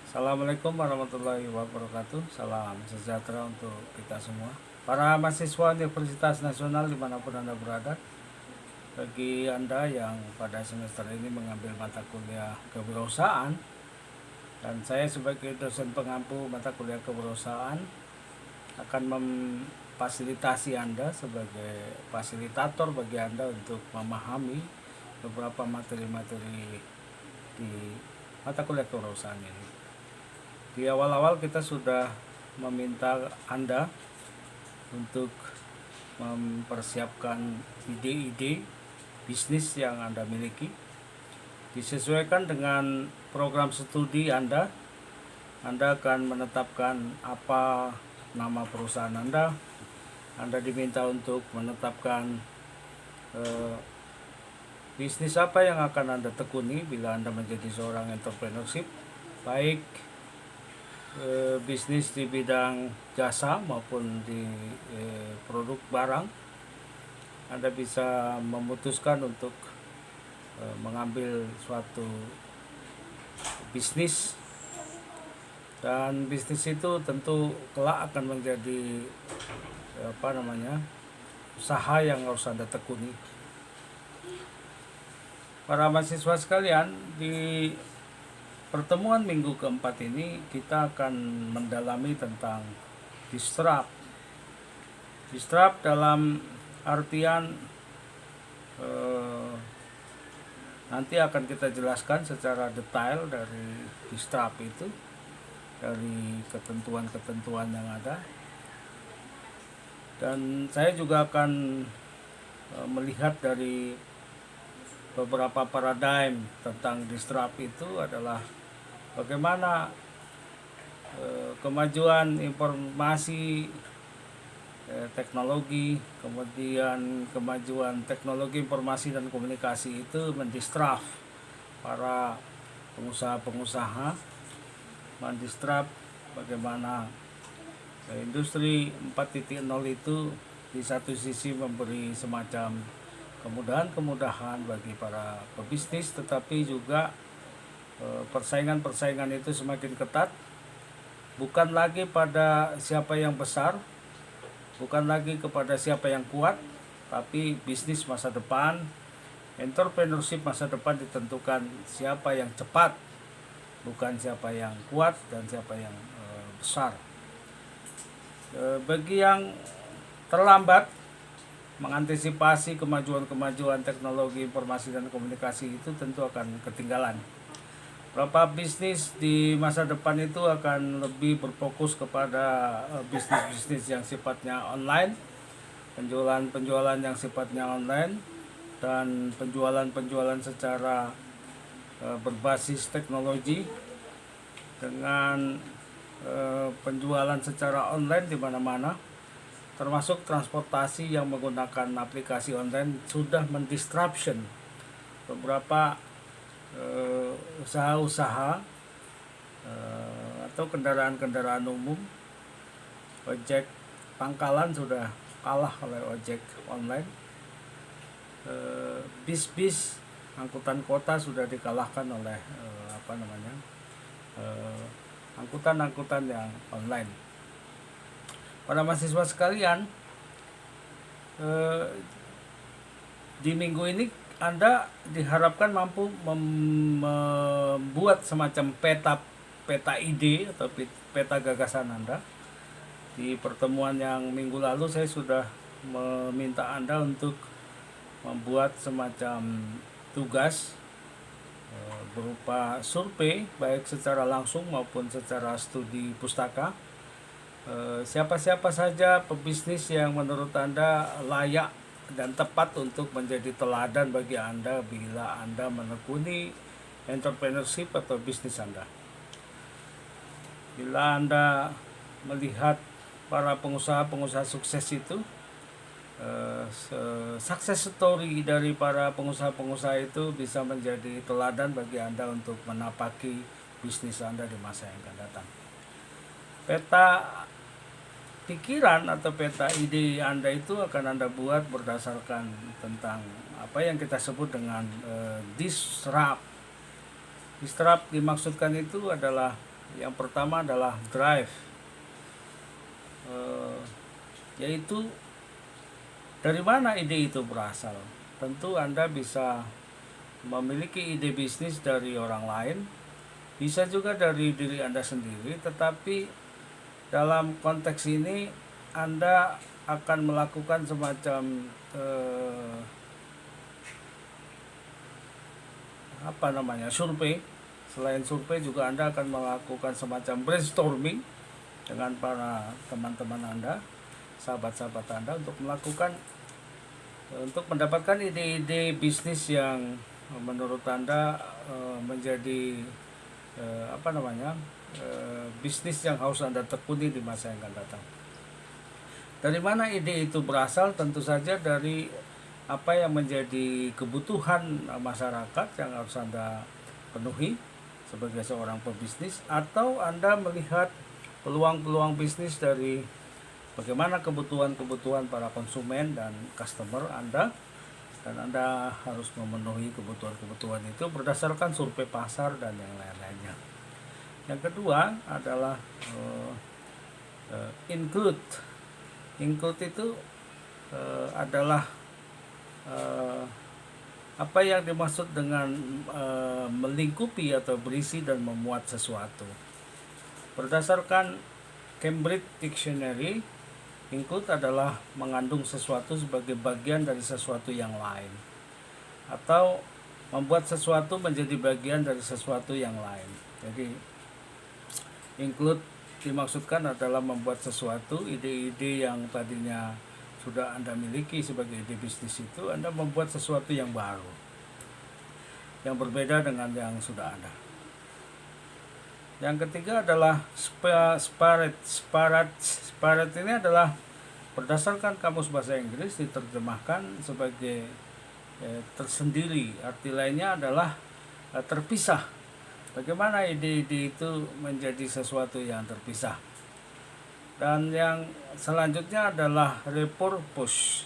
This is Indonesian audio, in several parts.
Assalamualaikum warahmatullahi wabarakatuh. Salam sejahtera untuk kita semua. Para mahasiswa Universitas Nasional dimanapun Anda berada, bagi Anda yang pada semester ini mengambil mata kuliah kewirausahaan, dan saya sebagai dosen pengampu mata kuliah kewirausahaan akan memfasilitasi Anda sebagai fasilitator bagi Anda untuk memahami beberapa materi-materi di mata kuliah kewirausahaan ini. Di awal-awal kita sudah meminta Anda untuk mempersiapkan ide-ide bisnis yang Anda miliki, disesuaikan dengan program studi Anda. Anda akan menetapkan apa nama perusahaan Anda. Anda diminta untuk menetapkan bisnis apa yang akan Anda tekuni bila Anda menjadi seorang entrepreneurship, baik bisnis di bidang jasa maupun di produk barang. Anda bisa memutuskan untuk mengambil suatu bisnis, dan bisnis itu tentu kelak akan menjadi usaha yang harus Anda tekuni. Para mahasiswa sekalian, di pertemuan minggu keempat ini kita akan mendalami tentang disrupt. Disrupt dalam artian nanti akan kita jelaskan secara detail dari disrupt itu, dari ketentuan-ketentuan yang ada. Dan saya juga akan melihat dari beberapa paradigm tentang disrupt itu adalah bagaimana kemajuan informasi, teknologi, kemudian kemajuan teknologi informasi dan komunikasi itu mendisrupt para pengusaha-pengusaha, mendisrupt bagaimana industri 4.0 itu di satu sisi memberi semacam kemudahan-kemudahan bagi para pebisnis, tetapi juga persaingan-persaingan itu semakin ketat, bukan lagi pada siapa yang besar, bukan lagi kepada siapa yang kuat, tapi bisnis masa depan, entrepreneurship masa depan ditentukan siapa yang cepat, bukan siapa yang kuat dan siapa yang besar. Bagi yang terlambat mengantisipasi kemajuan-kemajuan teknologi informasi dan komunikasi itu tentu akan ketinggalan. Beberapa bisnis di masa depan itu akan lebih berfokus kepada bisnis-bisnis yang sifatnya online, penjualan-penjualan yang sifatnya online, dan penjualan-penjualan secara berbasis teknologi, dengan penjualan secara online di mana-mana, termasuk transportasi yang menggunakan aplikasi online sudah mendisruption beberapa usaha-usaha atau kendaraan-kendaraan umum. Ojek pangkalan sudah kalah oleh ojek online. Bis-bis angkutan kota sudah dikalahkan oleh angkutan-angkutan yang online. Para mahasiswa sekalian, di minggu ini Anda diharapkan mampu membuat semacam peta ide atau peta gagasan Anda. Di pertemuan yang minggu lalu saya sudah meminta Anda untuk membuat semacam tugas berupa survei, baik secara langsung maupun secara studi pustaka. Siapa-siapa saja pebisnis yang menurut Anda layak dan tepat untuk menjadi teladan bagi Anda bila Anda menekuni entrepreneurship atau bisnis Anda. Bila Anda melihat para pengusaha-pengusaha sukses itu, success story dari para pengusaha-pengusaha itu bisa menjadi teladan bagi Anda untuk menapaki bisnis Anda di masa yang akan datang. Peta pikiran atau peta ide Anda itu akan Anda buat berdasarkan tentang apa yang kita sebut dengan disrupt. Disrupt dimaksudkan itu adalah Yang pertama adalah drive, yaitu dari mana ide itu berasal. Tentu Anda bisa memiliki ide bisnis dari orang lain, bisa juga dari diri Anda sendiri, tetapi dalam konteks ini Anda akan melakukan semacam survei. Selain survei juga Anda akan melakukan semacam brainstorming dengan para teman-teman Anda, sahabat-sahabat Anda, untuk mendapatkan ide-ide bisnis yang menurut Anda menjadi bisnis yang harus Anda tekuni di masa yang akan datang. Dari mana ide itu berasal? Tentu saja dari apa yang menjadi kebutuhan masyarakat yang harus Anda penuhi sebagai seorang pebisnis, atau Anda melihat peluang-peluang bisnis dari bagaimana kebutuhan-kebutuhan para konsumen dan customer Anda, dan Anda harus memenuhi kebutuhan-kebutuhan itu berdasarkan survei pasar dan yang lain-lainnya. Yang kedua adalah include. Include itu adalah apa yang dimaksud dengan melingkupi atau berisi dan memuat sesuatu. Berdasarkan Cambridge Dictionary, include adalah mengandung sesuatu sebagai bagian dari sesuatu yang lain, atau membuat sesuatu menjadi bagian dari sesuatu yang lain. Jadi include dimaksudkan adalah membuat sesuatu, ide-ide yang tadinya sudah Anda miliki sebagai ide bisnis itu, Anda membuat sesuatu yang baru, yang berbeda dengan yang sudah ada. Yang ketiga adalah Spirit. Spirit ini adalah berdasarkan Kamus Bahasa Inggris diterjemahkan sebagai tersendiri. Arti lainnya adalah terpisah. Bagaimana ide-ide itu menjadi sesuatu yang terpisah. Dan yang selanjutnya adalah repurpose.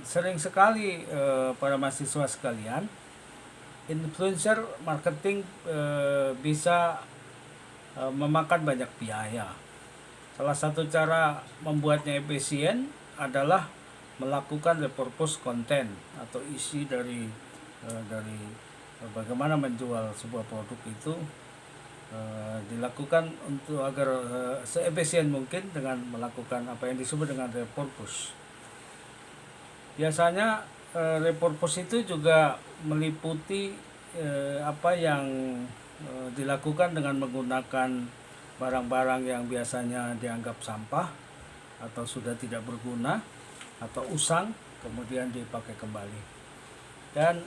Sering sekali para mahasiswa sekalian, influencer marketing bisa memakan banyak biaya. Salah satu cara membuatnya efisien adalah melakukan repurpose konten atau isi dari bagaimana menjual sebuah produk itu dilakukan untuk agar seefisien mungkin dengan melakukan apa yang disebut dengan repurpose. Biasanya repurpose itu juga meliputi apa yang dilakukan dengan menggunakan barang-barang yang biasanya dianggap sampah atau sudah tidak berguna atau usang, kemudian dipakai kembali. Dan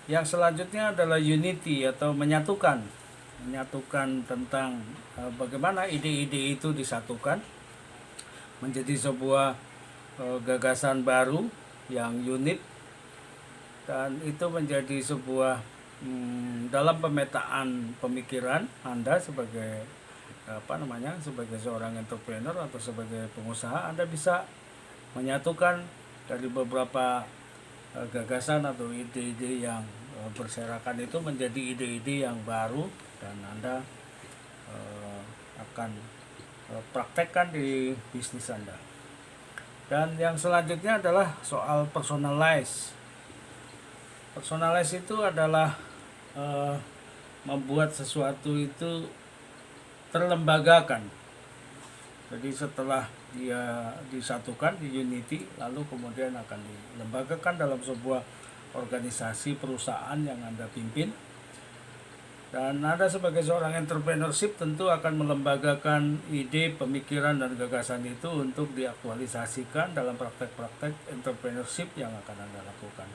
yang selanjutnya adalah unity atau menyatukan tentang bagaimana ide-ide itu disatukan menjadi sebuah gagasan baru yang unik, dan itu menjadi sebuah dalam pemetaan pemikiran Anda sebagai sebagai seorang entrepreneur atau sebagai pengusaha, Anda bisa menyatukan dari beberapa gagasan atau ide-ide yang berserakan itu menjadi ide-ide yang baru, dan Anda akan praktekkan di bisnis Anda. Dan yang selanjutnya adalah soal personalize. Personalize itu adalah membuat sesuatu itu terlembagakan. Jadi setelah dia disatukan di unity, lalu kemudian akan dilembagakan dalam sebuah organisasi perusahaan yang Anda pimpin. Dan Anda sebagai seorang entrepreneurship tentu akan melembagakan ide, pemikiran, dan gagasan itu untuk diaktualisasikan dalam praktek-praktek entrepreneurship yang akan Anda lakukan.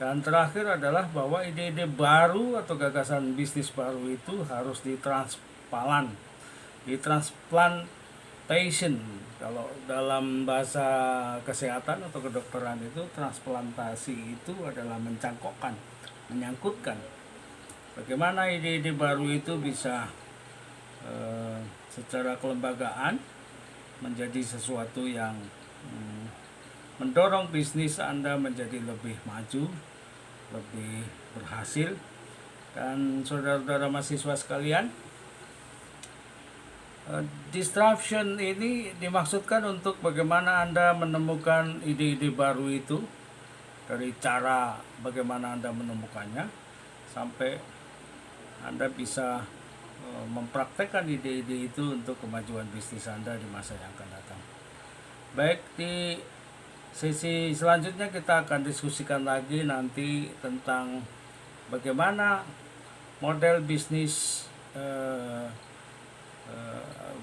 Dan terakhir adalah bahwa ide-ide baru atau gagasan bisnis baru itu harus ditransplantation. Kalau dalam bahasa kesehatan atau kedokteran itu, transplantasi itu adalah menyangkutkan. Bagaimana ide-ide baru itu bisa secara kelembagaan menjadi sesuatu yang mendorong bisnis Anda menjadi lebih maju, lebih berhasil. Dan saudara-saudara mahasiswa sekalian, Disruption ini dimaksudkan untuk bagaimana Anda menemukan ide-ide baru itu, dari cara bagaimana Anda menemukannya sampai Anda bisa mempraktekkan ide-ide itu untuk kemajuan bisnis Anda di masa yang akan datang. Baik, di sesi selanjutnya kita akan diskusikan lagi nanti tentang bagaimana model bisnis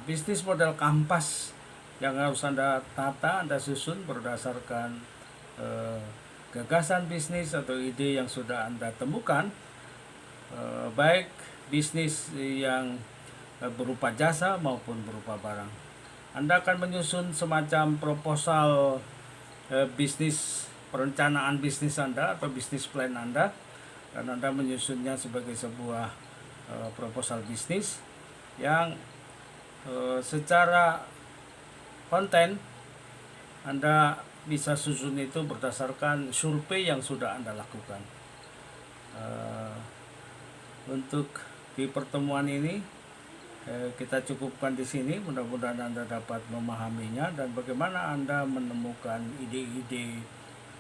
bisnis model kampas yang harus Anda tata, Anda susun berdasarkan gagasan bisnis atau ide yang sudah Anda temukan, baik bisnis yang berupa jasa maupun berupa barang. Anda akan menyusun semacam proposal bisnis, perencanaan bisnis Anda atau bisnis plan Anda, dan Anda menyusunnya sebagai sebuah proposal bisnis yang secara konten Anda bisa susun itu berdasarkan survei yang sudah Anda lakukan. Untuk di pertemuan ini kita cukupkan di sini. Mudah-mudahan Anda dapat memahaminya dan bagaimana Anda menemukan ide-ide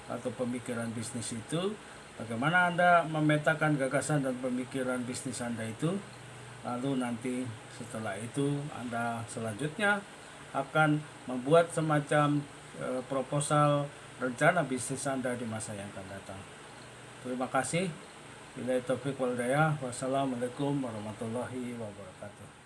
atau pemikiran bisnis itu, bagaimana Anda memetakan gagasan dan pemikiran bisnis Anda itu. Lalu nanti setelah itu Anda selanjutnya akan membuat semacam proposal rencana bisnis Anda di masa yang akan datang. Terima kasih. Billahi taufiq wal hidayah. Wassalamualaikum warahmatullahi wabarakatuh.